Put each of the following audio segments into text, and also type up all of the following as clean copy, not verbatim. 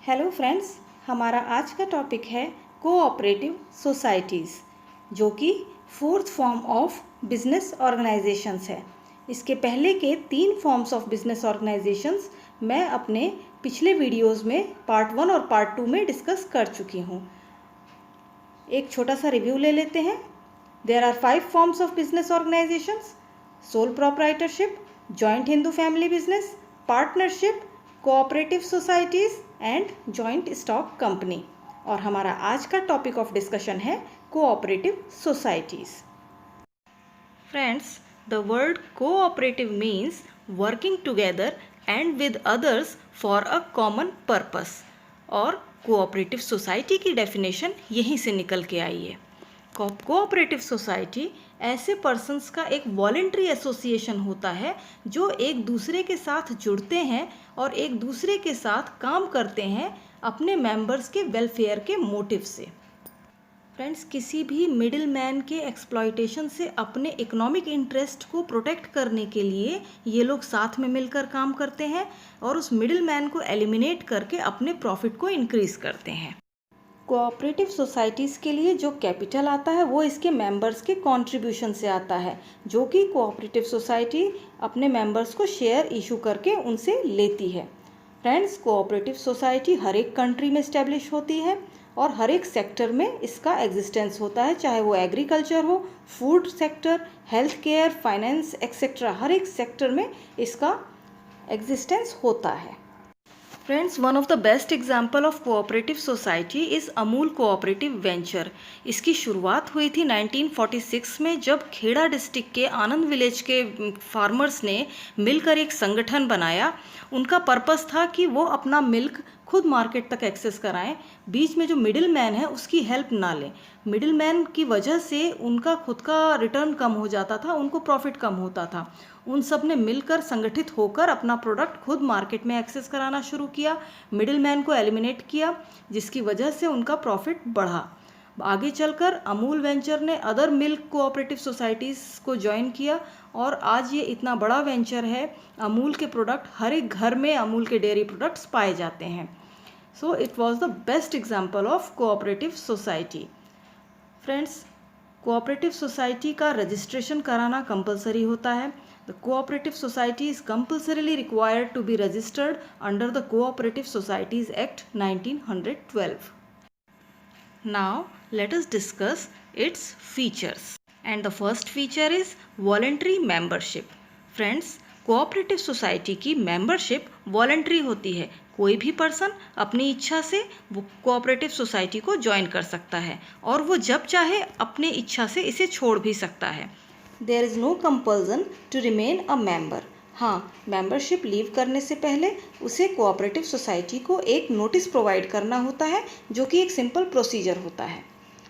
Hello friends, हमारा आज का टॉपिक है कोऑपरेटिव सोसाइटीज़, जो कि fourth form of business organisations है। इसके पहले के 3 फॉर्म्स ऑफ बिजनेस ऑर्गेनाइजेशंस मैं अपने पिछले वीडियोस में पार्ट 1 और पार्ट 2 में डिस्कस कर चुकी हूँ। एक छोटा सा रिव्यू ले लेते हैं। There are 5 forms of business organisations: sole proprietorship, joint Hindu family business, partnership, cooperative societies and joint stock company. और हमारा आज का टॉपिक ऑफ डिस्कशन है cooperative societies. Friends, the word cooperative means working together and with others for a common purpose. और cooperative society की definition यहीं से निकल के आई है। कोऑपरेटिव सोसाइटी ऐसे पर्सन्स का एक वॉलेंट्री एसोसिएशन होता है जो एक दूसरे के साथ जुड़ते हैं और एक दूसरे के साथ काम करते हैं अपने मेंबर्स के वेलफेयर के मोटिव से। फ्रेंड्स, किसी भी मिडिल मैन के एक्सप्लॉयटेशन से अपने इकोनॉमिक इंटरेस्ट को प्रोटेक्ट करने के लिए ये लोग साथ में मिलकर काम करते हैं और उस मिडिल मैन को एलिमिनेट करके अपने प्रॉफिट को इंक्रीज करते हैं। कोऑपरेटिव सोसाइटीज़ के लिए जो कैपिटल आता है वो इसके मेंबर्स के कंट्रीब्यूशन से आता है, जो कि कोऑपरेटिव सोसाइटी अपने मेंबर्स को शेयर इशू करके उनसे लेती है। फ्रेंड्स, कोऑपरेटिव सोसाइटी हर एक कंट्री में इस्टेब्लिश होती है और हर एक सेक्टर में इसका एग्जिस्टेंस होता है, चाहे वो एग्रीकल्चर हो, food sector, health care, finance etcetera. हर एक सेक्टर में इसका एग्जिस्टेंस होता है। Friends, one of the best example of cooperative society is Amul cooperative venture. इसकी शुरुआत हुई थी 1946 में, जब खेड़ा डिस्ट्रिक्ट के आनंद विलेज के फार्मर्स ने मिलकर एक संगठन बनाया। उनका पर्पस था कि वो अपना मिल्क खुद मार्केट तक एक्सेस कराएं, बीच में जो मिडिल मैन है उसकी हेल्प ना लें। मिडिल मैन की वजह से उनका खुद का रिटर्न कम हो जाता था, उनको प्रॉफिट कम होता था। उन सब ने मिलकर संगठित होकर अपना प्रोडक्ट खुद मार्केट में एक्सेस कराना शुरू किया, मिडिल मैन को एलिमिनेट किया, जिसकी वजह से उनका प्रॉफिट बढ़ा। आगे चलकर अमूल वेंचर ने अदर मिल्क कोऑपरेटिव सोसाइटीज़ को ज्वाइन किया और आज ये इतना बड़ा वेंचर है। अमूल के प्रोडक्ट हर एक घर में अमूल के डेयरी प्रोडक्ट्स पाए जाते हैं। So it was the best example of cooperative society. Friends, cooperative society का रजिस्ट्रेशन कराना कंपलसरी होता है। The cooperative society is compulsorily required to be registered under the cooperative societies act 1912. Now let us discuss its features. And the first feature is voluntary membership. Friends, cooperative society की membership voluntary होती है। कोई भी person अपनी इच्छा से वो cooperative society को ज्वाइन कर सकता है और वो जब चाहे अपनी इच्छा से इसे छोड़ भी सकता है। There is no compulsion to remain a member. हाँ, मेंबरशिप लीव करने से पहले उसे कोऑपरेटिव सोसाइटी को एक नोटिस प्रोवाइड करना होता है, जो कि एक सिंपल प्रोसीजर होता है।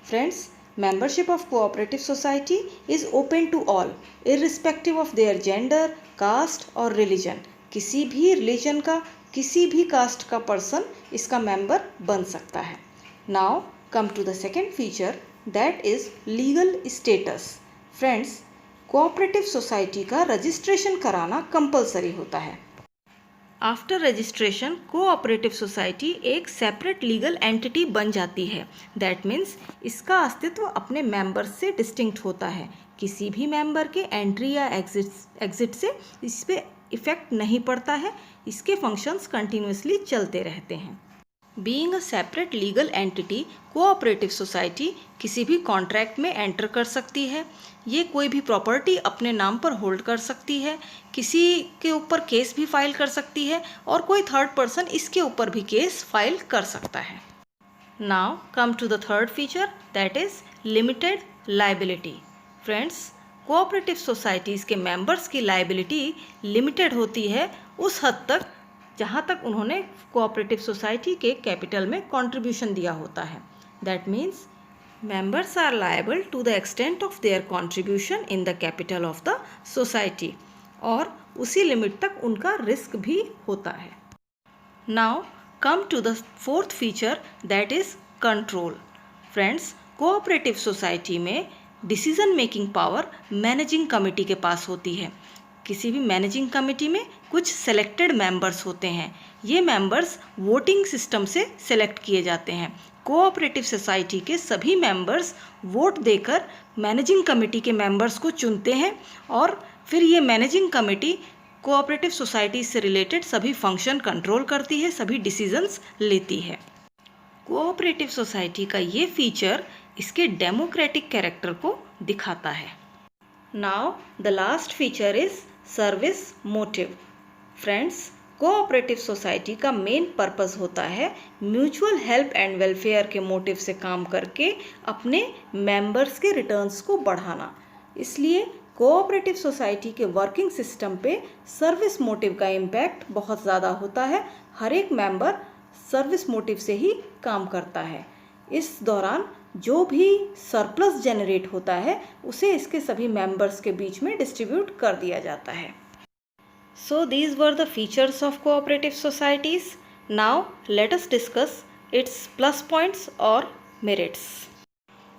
Friends, membership of cooperative society is open to all irrespective of their gender, caste और religion। किसी भी रिलीजन का, किसी भी कास्ट का पर्सन इसका मेंबर बन सकता है। Now come to the second feature, that is legal status. Friends, cooperative society का रजिस्ट्रेशन कराना कंपलसरी होता है। आफ्टर रजिस्ट्रेशन कोऑपरेटिव सोसाइटी एक सेपरेट लीगल एंटिटी बन जाती है। दैट मीन्स इसका अस्तित्व अपने मेंबर्स से डिस्टिंक्ट होता है। किसी भी मेंबर के एंट्री या एग्जिट से इस पर इफेक्ट नहीं पड़ता है। इसके फंक्शंस कंटिन्यूसली चलते रहते हैं। Being a separate legal entity, cooperative society किसी भी कॉन्ट्रैक्ट में एंटर कर सकती है। ये कोई भी प्रॉपर्टी अपने नाम पर होल्ड कर सकती है, किसी के ऊपर केस भी फाइल कर सकती है और कोई थर्ड पर्सन इसके ऊपर भी केस फाइल कर सकता है। Now come to the third feature, that is limited liability. Friends, cooperative societies के मेंबर्स की लायबिलिटी लिमिटेड होती है उस हद तक जहाँ तक उन्होंने कोऑपरेटिव सोसाइटी के कैपिटल में कंट्रीब्यूशन दिया होता है। That means members are liable to the extent of their contribution in the capital of the society और उसी लिमिट तक उनका रिस्क भी होता है। Now come to the fourth feature, that is control. Friends, cooperative society में decision making power managing committee के पास होती है। किसी भी मैनेजिंग कमेटी में कुछ सेलेक्टेड मेंबर्स होते हैं। ये मेंबर्स वोटिंग सिस्टम से सेलेक्ट किए जाते हैं। कोऑपरेटिव सोसाइटी के सभी मेंबर्स वोट देकर मैनेजिंग कमेटी के मेंबर्स को चुनते हैं और फिर ये मैनेजिंग कमेटी कोऑपरेटिव सोसाइटी से रिलेटेड सभी फंक्शन कंट्रोल करती है, सभी डिसीजंस लेती है। कोऑपरेटिव सोसाइटी का ये फीचर इसके डेमोक्रेटिक कैरेक्टर को दिखाता है। Now the last feature is service motive. Friends, cooperative society का मेन पर्पस होता है म्यूचुअल हेल्प एंड वेलफेयर के मोटिव से काम करके अपने मेंबर्स के रिटर्न्स को बढ़ाना। इसलिए कोऑपरेटिव सोसाइटी के वर्किंग सिस्टम पे सर्विस मोटिव का इम्पैक्ट बहुत ज़्यादा होता है। हर एक मेंबर सर्विस मोटिव से ही काम करता है। इस दौरान जो भी सरप्लस जनरेट होता है उसे इसके सभी मेंबर्स के बीच में डिस्ट्रीब्यूट कर दिया जाता है। So these were the features of cooperative societies. Now let us discuss its plus points or merits.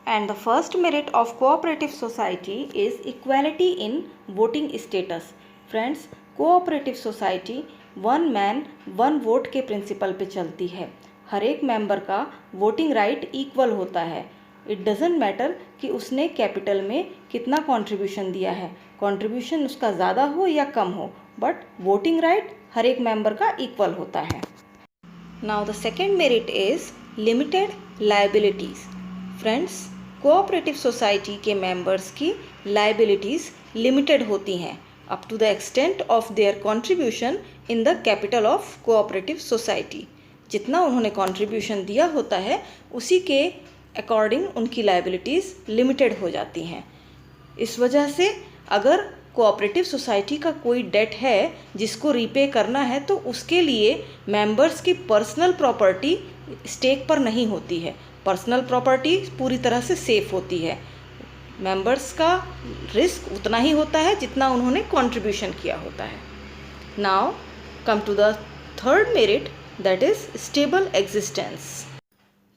And the first merit of cooperative society is equality in voting status. Friends, cooperative society one man one vote के principal पे चलती है। हर एक member का voting right equal होता है। It doesn't matter कि उसने कैपिटल में कितना कंट्रीब्यूशन दिया है, कंट्रीब्यूशन उसका ज़्यादा हो या कम हो, बट वोटिंग राइट हर एक मेंबर का इक्वल होता है। Now the second merit is limited liabilities. Friends, cooperative society के मेंबर्स की लायबिलिटीज़ लिमिटेड होती हैं up to the extent of their contribution in the capital of cooperative society. जितना उन्होंने कंट्रीब्यूशन दिया होता है उसी के अकॉर्डिंग उनकी लायबिलिटीज़ लिमिटेड हो जाती हैं। इस वजह से अगर कोऑपरेटिव सोसाइटी का कोई डेट है जिसको रीपे करना है तो उसके लिए मेंबर्स की पर्सनल प्रॉपर्टी स्टेक पर नहीं होती है। पर्सनल प्रॉपर्टी पूरी तरह से सेफ होती है। मेंबर्स का रिस्क उतना ही होता है जितना उन्होंने कंट्रीब्यूशन किया होता है। Now come to the third merit, that is stable existence.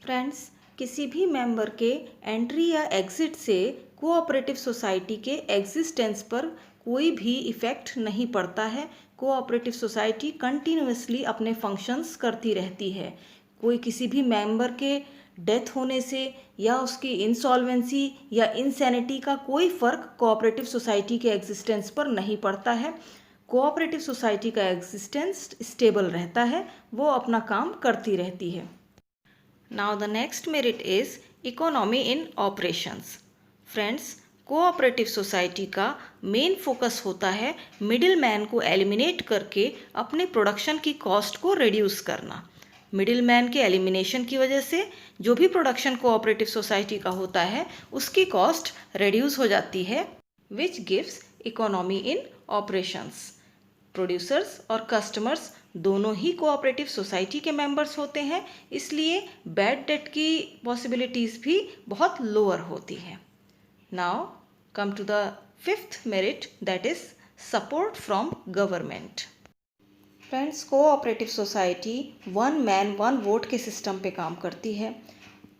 Friends, किसी भी मेंबर के एंट्री या एग्जिट से कोऑपरेटिव सोसाइटी के एग्जिस्टेंस पर कोई भी इफ़ेक्ट नहीं पड़ता है। कोऑपरेटिव सोसाइटी कंटिन्यूअसली अपने फंक्शंस करती रहती है। कोई किसी भी मेंबर के डेथ होने से या उसकी इंसॉल्वेंसी या इंसैनिटी का कोई फ़र्क कोऑपरेटिव सोसाइटी के एग्जिस्टेंस पर नहीं पड़ता है। कोऑपरेटिव सोसाइटी का एग्जिस्टेंस स्टेबल रहता है, वो अपना काम करती रहती है। Now the next merit is economy in operations. Friends, cooperative society का मेन फोकस होता है मिडिल मैन को एलिमिनेट करके अपने प्रोडक्शन की कॉस्ट को रिड्यूस करना। मिडिल मैन के एलिमिनेशन की वजह से जो भी प्रोडक्शन कोऑपरेटिव सोसाइटी का होता है उसकी कॉस्ट रिड्यूस हो जाती है, which gives economy in operations. Producers और कस्टमर्स दोनों ही कोऑपरेटिव सोसाइटी के मेंबर्स होते हैं, इसलिए बैड डेट की पॉसिबिलिटीज़ भी बहुत लोअर होती हैं। Now come to the fifth merit, that is support from government. Friends, cooperative society one man one vote के सिस्टम पे काम करती है,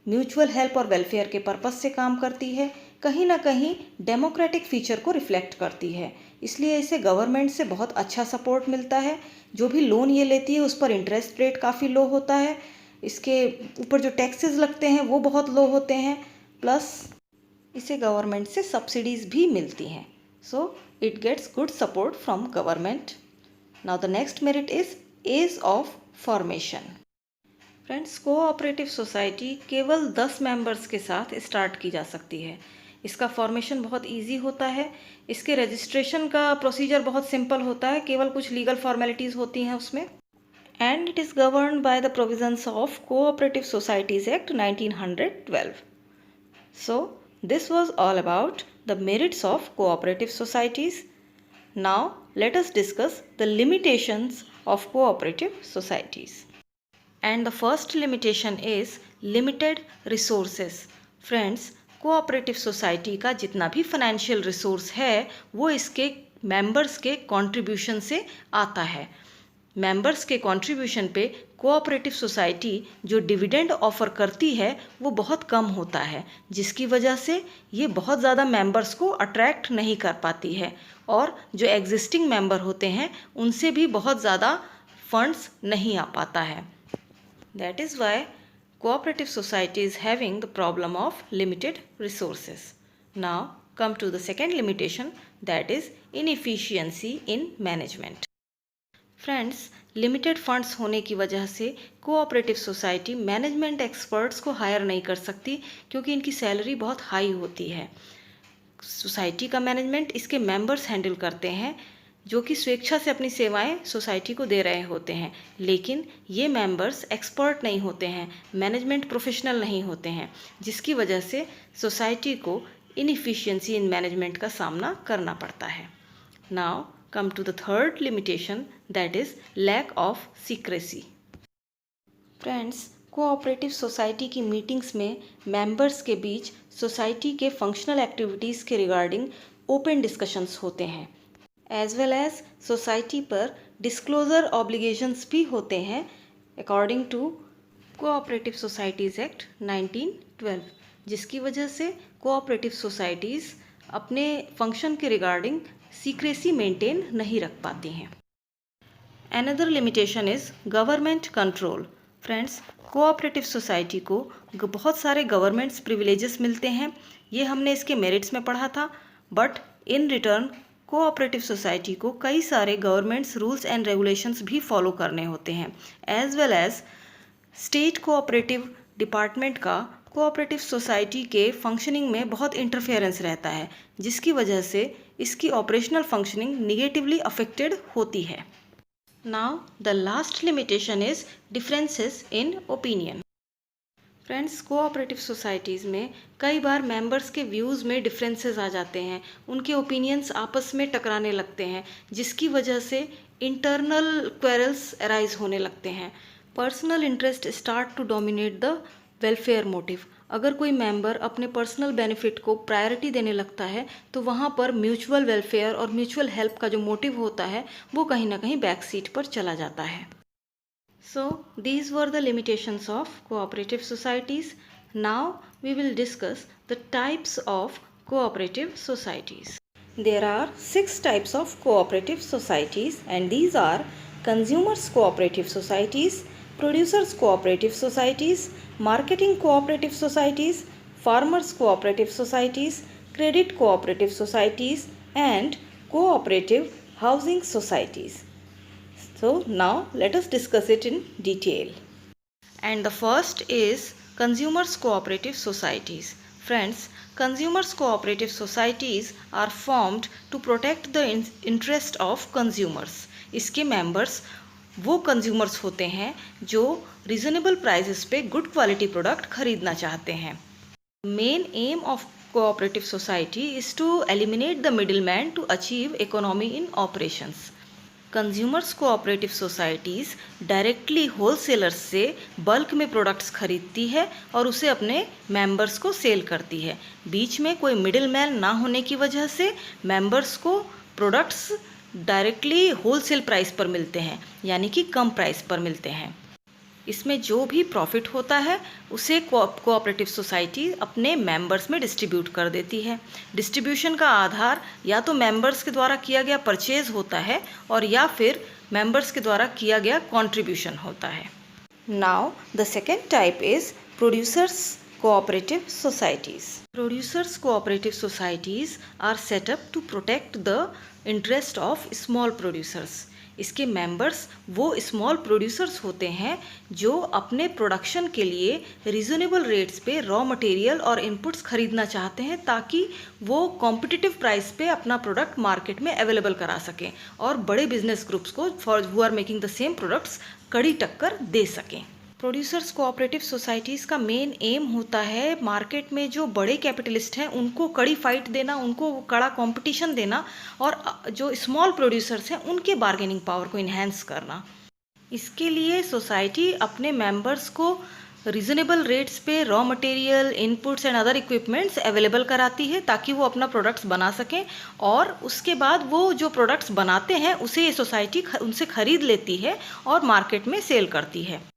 म्यूचुअल हेल्प और वेलफेयर के पर्पस से काम करती है, कहीं ना कहीं डेमोक्रेटिक फीचर को रिफ्लेक्ट करती है, इसलिए इसे गवर्नमेंट से बहुत अच्छा सपोर्ट मिलता है। जो भी लोन ये लेती है उस पर इंटरेस्ट रेट काफ़ी लो होता है, इसके ऊपर जो टैक्सेस लगते हैं वो बहुत लो होते हैं, प्लस इसे गवर्नमेंट से सब्सिडीज़ भी मिलती हैं। So it gets good support from government. Now the next merit is ease of formation. Friends, cooperative society केवल 10 मेंबर्स के साथ स्टार्ट की जा सकती है। इसका फॉर्मेशन बहुत इजी होता है। इसके रजिस्ट्रेशन का प्रोसीजर बहुत सिंपल होता है, केवल कुछ लीगल फॉर्मेलिटीज़ होती हैं उसमें। And it is governed by the provisions of cooperative societies act 1912। So this was all about the merits of cooperative societies. Now let us discuss the limitations of cooperative societies. And the first limitation is limited resources. Friends, cooperative society का जितना भी financial resource है वो इसके members के contribution से आता है। मेंबर्स के कंट्रीब्यूशन पे कोऑपरेटिव सोसाइटी जो डिविडेंड ऑफर करती है वो बहुत कम होता है, जिसकी वजह से ये बहुत ज़्यादा मेंबर्स को अट्रैक्ट नहीं कर पाती है और जो एग्जिस्टिंग मेंबर होते हैं उनसे भी बहुत ज़्यादा फंड्स नहीं आ पाता है। That is why cooperative society is having the problem of limited resources. Now come to the second limitation, that is inefficiency in management. Friends, limited funds होने की वजह से कोऑपरेटिव सोसाइटी मैनेजमेंट एक्सपर्ट्स को higher नहीं कर सकती क्योंकि इनकी सैलरी बहुत हाई होती है। सोसाइटी का मैनेजमेंट इसके मेंबर्स हैंडल करते हैं जो कि स्वेच्छा से अपनी सेवाएं सोसाइटी को दे रहे होते हैं, लेकिन ये मेंबर्स एक्सपर्ट नहीं होते हैं, मैनेजमेंट प्रोफेशनल नहीं होते हैं, जिसकी वजह से सोसाइटी को इनएफिशिएंसी इन मैनेजमेंट का सामना करना पड़ता है। Now come to the third limitation, that is lack of secrecy. Friends, cooperative society की मीटिंग्स में मेंबर्स के बीच सोसाइटी के फंक्शनल एक्टिविटीज़ के रिगार्डिंग ओपन डिस्कशंस होते हैं, एज वेल एज सोसाइटी पर डिस्क्लोजर ऑब्लिगेशंस भी होते हैं according to cooperative societies act 1912, जिसकी वजह से कोऑपरेटिव सोसाइटीज़ अपने फंक्शन के रिगार्डिंग सीक्रेसी मेंटेन नहीं रख पाती हैं। Another limitation is government control. Friends, cooperative society को बहुत सारे गवर्नमेंट्स प्रिविलेजेस मिलते हैं, ये हमने इसके मेरिट्स में पढ़ा था, but in return cooperative society को कई सारे गवर्नमेंट्स रूल्स एंड रेगुलेशंस भी फॉलो करने होते हैं, as well as state cooperative department का कोऑपरेटिव सोसाइटी के फंक्शनिंग में बहुत इंटरफेरेंस रहता है, जिसकी वजह से इसकी ऑपरेशनल फंक्शनिंग निगेटिवली अफेक्टेड होती है। Now the last limitation is differences in opinion. Friends, cooperative societies में कई बार मेंबर्स के व्यूज़ में डिफरेंसेस आ जाते हैं, उनके ओपिनियंस आपस में टकराने लगते हैं, जिसकी वजह से इंटरनल क्वेरल्स अराइज होने लगते हैं। Personal interest start to dominate the welfare motive. अगर कोई मेंबर अपने पर्सनल बेनिफिट को प्रायोरिटी देने लगता है तो वहाँ पर म्यूचुअल वेलफेयर और म्यूचुअल हेल्प का जो मोटिव होता है वो कहीं ना कहीं बैक सीट पर चला जाता है। So these were the limitations of cooperative societies. Now we will discuss the types of cooperative societies. There are 6 types of cooperative societies, and these are consumers cooperative societies, producers cooperative societies, marketing cooperative societies, farmers cooperative societies, credit cooperative societies, and cooperative housing societies. So now let us discuss it in detail. And the first is consumers cooperative societies. Friends, consumers cooperative societies are formed to protect the interest of consumers. इसके members वो consumers होते हैं जो reasonable prices पे good quality product खरीदना चाहते हैं। Main aim of cooperative society is to eliminate the middleman to achieve economy in operations. Consumers cooperative societies directly wholesalers से बल्क में प्रोडक्ट्स खरीदती है और उसे अपने मेंबर्स को सेल करती है। बीच में कोई मिडिल मैन ना होने की वजह से मेंबर्स को प्रोडक्ट्स डायरेक्टली होलसेल प्राइस पर मिलते हैं, यानी कि कम प्राइस पर मिलते हैं। इसमें जो भी प्रॉफिट होता है उसे कोऑपरेटिव सोसाइटी अपने मेंबर्स में डिस्ट्रीब्यूट कर देती है। डिस्ट्रीब्यूशन का आधार या तो मेंबर्स के द्वारा किया गया परचेज होता है और या फिर मेंबर्स के द्वारा किया गया कंट्रीब्यूशन होता है। Now the second type is producers cooperative societies. Producers cooperative societies are set up to protect the interest of small producers. इसके मेंबर्स वो स्मॉल प्रोड्यूसर्स होते हैं जो अपने प्रोडक्शन के लिए रीजनेबल रेट्स पे रॉ मटेरियल और इनपुट्स खरीदना चाहते हैं ताकि वो कॉम्पिटिटिव प्राइस पे अपना प्रोडक्ट मार्केट में अवेलेबल करा सकें और बड़े बिजनेस ग्रुप्स को for who are making the same products कड़ी टक्कर दे सकें। प्रोड्यूसर्स कोऑपरेटिव सोसाइटीज़ का मेन एम होता है मार्केट में जो बड़े कैपिटलिस्ट हैं उनको कड़ी फाइट देना, उनको कड़ा कंपटीशन देना और जो स्मॉल प्रोड्यूसर्स हैं उनके बार्गेनिंग पावर को इन्हेंस करना। इसके लिए सोसाइटी अपने मेंबर्स को रीजनेबल रेट्स पे raw material, inputs and other equipments available कराती है ताकि वो अपना प्रोडक्ट्स बना सकें और उसके बाद वो जो प्रोडक्ट्स बनाते हैं उसे ये सोसाइटी उनसे खरीद लेती है और मार्केट में सेल करती है।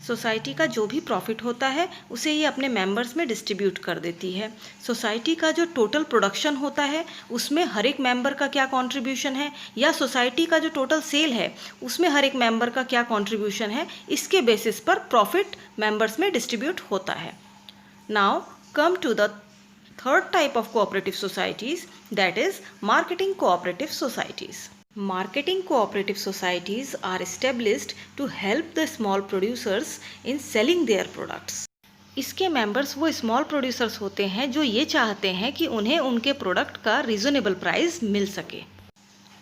सोसाइटी का जो भी प्रॉफिट होता है उसे ये अपने मेंबर्स में डिस्ट्रीब्यूट कर देती है। सोसाइटी का जो टोटल प्रोडक्शन होता है उसमें हर एक मेंबर का क्या कंट्रीब्यूशन है, या सोसाइटी का जो टोटल सेल है उसमें हर एक मेंबर का क्या कंट्रीब्यूशन है, इसके बेसिस पर प्रॉफिट मेंबर्स में डिस्ट्रीब्यूट होता है। Now come to the third type of cooperative societies, that is marketing cooperative societies. Marketing cooperative societies are established to help the small producers in selling their products. इसके members वो small producers होते हैं जो ये चाहते हैं कि उन्हें उनके प्रोडक्ट का रीजनेबल प्राइस मिल सके।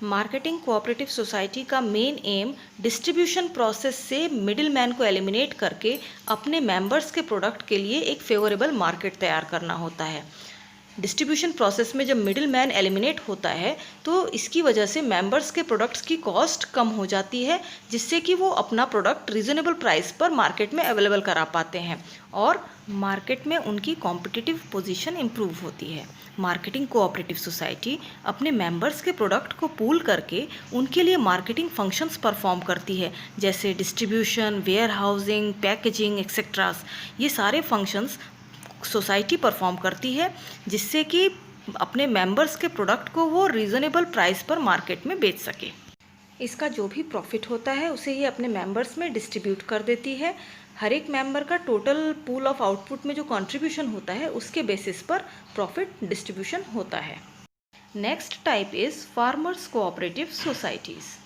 मार्केटिंग कोऑपरेटिव सोसाइटी का मेन एम डिस्ट्रीब्यूशन प्रोसेस से मिडिल मैन को एलिमिनेट करके अपने मेंबर्स के प्रोडक्ट के लिए एक फेवरेबल मार्केट तैयार करना होता है। डिस्ट्रीब्यूशन प्रोसेस में जब मिडिल मैन एलिमिनेट होता है तो इसकी वजह से मेंबर्स के प्रोडक्ट्स की कॉस्ट कम हो जाती है, जिससे कि वो अपना प्रोडक्ट रीजनेबल प्राइस पर मार्केट में अवेलेबल करा पाते हैं और मार्केट में उनकी कॉम्पिटिटिव पोजीशन इम्प्रूव होती है। मार्केटिंग कोऑपरेटिव सोसाइटी अपने मेंबर्स के प्रोडक्ट को पूल करके उनके लिए मार्केटिंग फंक्शंस परफॉर्म करती है, जैसे distribution, warehousing, packaging etcetera. ये सारे फंक्शंस सोसाइटी परफॉर्म करती है, जिससे कि अपने मेंबर्स के प्रोडक्ट को वो रीज़नेबल प्राइस पर मार्केट में बेच सके। इसका जो भी प्रॉफिट होता है उसे ये अपने मेंबर्स में डिस्ट्रीब्यूट कर देती है। हर एक मेंबर का टोटल पूल ऑफ आउटपुट में जो कंट्रीब्यूशन होता है उसके बेसिस पर प्रॉफिट डिस्ट्रीब्यूशन होता है। Next type is farmers cooperative societies.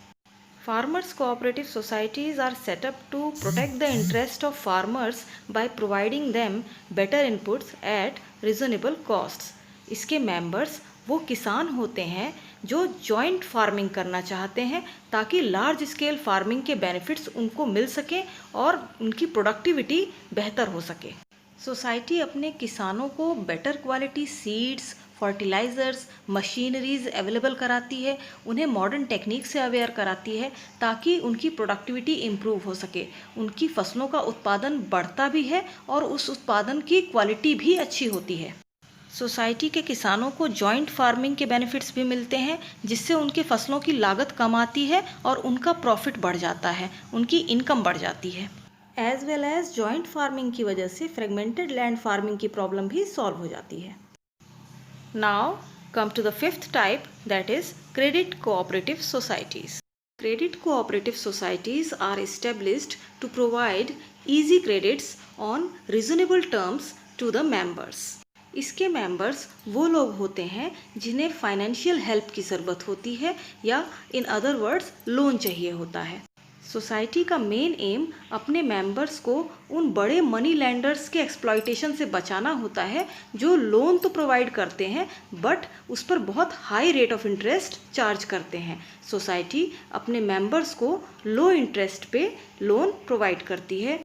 Farmers cooperative societies are set up to protect the interest of farmers by providing them better inputs at reasonable costs. इसके members वो किसान होते हैं जो जॉइंट फार्मिंग करना चाहते हैं ताकि लार्ज स्केल फार्मिंग के बेनिफिट्स उनको मिल सके और उनकी प्रोडक्टिविटी बेहतर हो सके। सोसाइटी अपने किसानों को better quality seeds, fertilisers, machineries available कराती है, उन्हें मॉडर्न टेक्निक से अवेयर कराती है ताकि उनकी प्रोडक्टिविटी इम्प्रूव हो सके, उनकी फसलों का उत्पादन बढ़ता भी है और उस उत्पादन की क्वालिटी भी अच्छी होती है। सोसाइटी के किसानों को जॉइंट फार्मिंग के बेनिफिट्स भी मिलते हैं, जिससे उनकी फसलों की लागत कम आती है और उनका प्रॉफिट बढ़ जाता है, उनकी इनकम बढ़ जाती है। As well as joint farming की वजह से फ्रेगमेंटेड लैंड फार्मिंग की प्रॉब्लम भी सॉल्व हो जाती है। Now come to the fifth type, that is credit cooperative societies. Credit cooperative societies are established to provide easy credits on reasonable terms to the members. इसके members वो लोग होते हैं जिन्हें फाइनेंशियल हेल्प की ज़रूरत होती है या इन अदर वर्ड्स लोन चाहिए होता है। सोसाइटी का मेन एम अपने मेंबर्स को उन बड़े मनी लैंडर्स के एक्सप्लॉयटेशन से बचाना होता है जो लोन तो प्रोवाइड करते हैं बट उस पर बहुत high rate of interest charge करते हैं। सोसाइटी अपने मेंबर्स को लो इंटरेस्ट पे लोन प्रोवाइड करती है।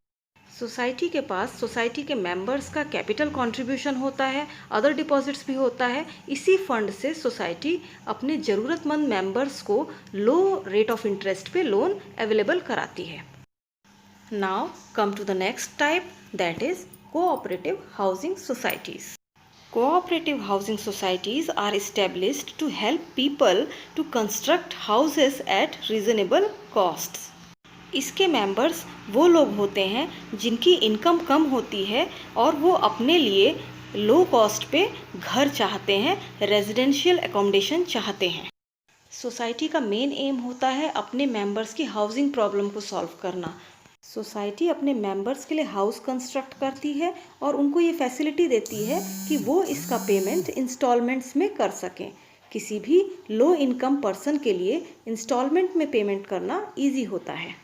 सोसाइटी के पास सोसाइटी के मेंबर्स का कैपिटल कंट्रीब्यूशन होता है, अदर डिपॉजिट्स भी होता है। इसी फंड से सोसाइटी अपने ज़रूरतमंद मेंबर्स को लो रेट ऑफ इंटरेस्ट पे लोन अवेलेबल कराती है। Now come to the next type, that is cooperative housing societies. Cooperative housing societies are established to help people to construct houses at reasonable costs. इसके members वो लोग होते हैं जिनकी income कम होती है और वो अपने लिए लो कॉस्ट पे घर चाहते हैं, रेजिडेंशियल एकोमोडेशन चाहते हैं। सोसाइटी का मेन एम होता है अपने मेंबर्स की हाउसिंग प्रॉब्लम को सॉल्व करना। सोसाइटी अपने मेंबर्स के लिए हाउस कंस्ट्रक्ट करती है और उनको ये फैसिलिटी देती है कि वो इसका पेमेंट इंस्टॉलमेंट्स में कर सकें। किसी भी लो इनकम पर्सन के लिए इंस्टॉलमेंट में पेमेंट करना ईजी होता है।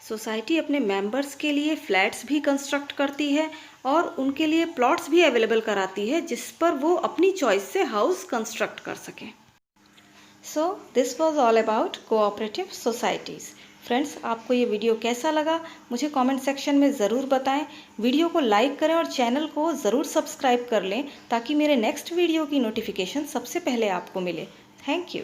सोसाइटी अपने मेंबर्स के लिए फ्लैट्स भी कंस्ट्रक्ट करती है और उनके लिए प्लॉट्स भी अवेलेबल कराती है जिस पर वो अपनी चॉइस से हाउस कंस्ट्रक्ट कर सकें। So this was all about cooperative societies. Friends, आपको ये वीडियो कैसा लगा मुझे कमेंट सेक्शन में ज़रूर बताएं। वीडियो को लाइक करें और चैनल को ज़रूर सब्सक्राइब कर लें ताकि मेरे नेक्स्ट वीडियो की नोटिफिकेशन सबसे पहले आपको मिले। Thank you.